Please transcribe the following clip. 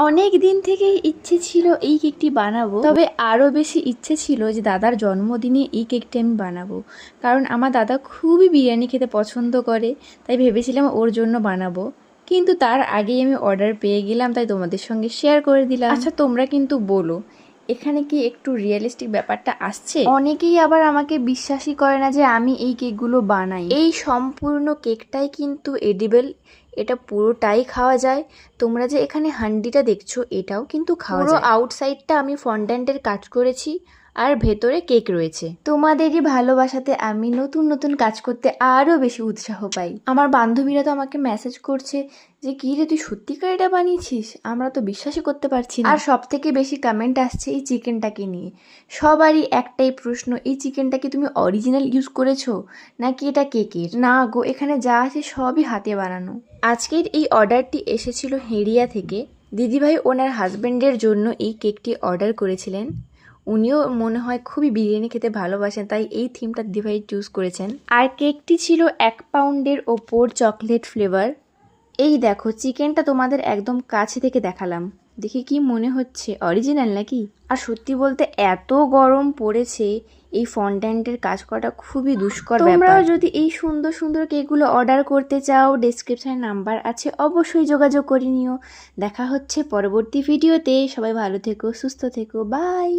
অনেক দিন থেকেই ইচ্ছে ছিল এই কেকটি বানাবো, তবে আরও বেশি ইচ্ছে ছিল যে দাদার জন্মদিনে এই কেকটি আমি বানাবো। কারণ আমার দাদা খুবই বিরিয়ানি খেতে পছন্দ করে, তাই ভেবেছিলাম ওর জন্য বানাবো। কিন্তু তার আগেই আমি অর্ডার পেয়ে গেলাম, তাই তোমাদের সঙ্গে শেয়ার করে দিলাম। আচ্ছা, তোমরা কিন্তু বলো এখানে কি একটু রিয়েলিস্টিক ব্যাপারটা আসছে? অনেকেই আবার আমাকে বিশ্বাসই করে না যে আমি এই কেকগুলো বানাই। এই সম্পূর্ণ কেকটাই কিন্তু এডিবল, এটা পুরোটাই খাওয়া যায়। তোমরা যে এখানে হান্ডিটা দেখছো এটাও কিন্তু খাওয়া যায়। পুরো আউটসাইডটা আমি ফন্ড্যান্টের কাজ করেছি আর ভেতরে কেক রয়েছে। তোমাদেরই ভালোবাসাতে আমি নতুন নতুন কাজ করতে আরও বেশি উৎসাহ পাই। আমার বান্ধবীরা তো আমাকে মেসেজ করছে যে কী রে, তুই সত্যিকার এটা বানিয়েছিস, আমরা তো বিশ্বাসই করতে পারছি না। আর সব থেকে বেশি কমেন্ট আসছে এই চিকেনটাকে নিয়ে। সবারই একটাই প্রশ্ন, এই চিকেনটা কি তুমি অরিজিনাল ইউজ করেছো নাকি এটা কেকের? না গো, এখানে যা আছে সবই হাতে বানানো। আজকের এই অর্ডারটি এসেছিল হেরিয়া থেকে। দিদিভাই ওনার হাজব্যান্ডের জন্য এই কেকটি অর্ডার করেছিলেন। উনিও মনে হয় খুবই বিরিয়ানি খেতে ভালোবাসেন, তাই এই থিমটা দিদিভাই চুজ করেছেন। আর কেকটি ছিল 1 পাউন্ডের ওপর চকলেট ফ্লেভার। এই দেখো চিকেনটা তোমাদের একদম কাছে থেকে দেখালাম, দেখে কি মনে হচ্ছে অরিজিনাল নাকি? আর সত্যি বলতে এত গরম পড়েছে, এই ফন্ড্যান্টের কাজ করাটা খুবই দুষ্কর ব্যাপার। তোমরাও যদি এই সুন্দর সুন্দর কেকগুলো অর্ডার করতে চাও, ডেসক্রিপশনে নাম্বার আছে, অবশ্যই যোগাযোগ করে নিও। দেখা হচ্ছে পরবর্তী ভিডিওতে। সবাই ভালো থেকো, সুস্থ থেকো, বাই।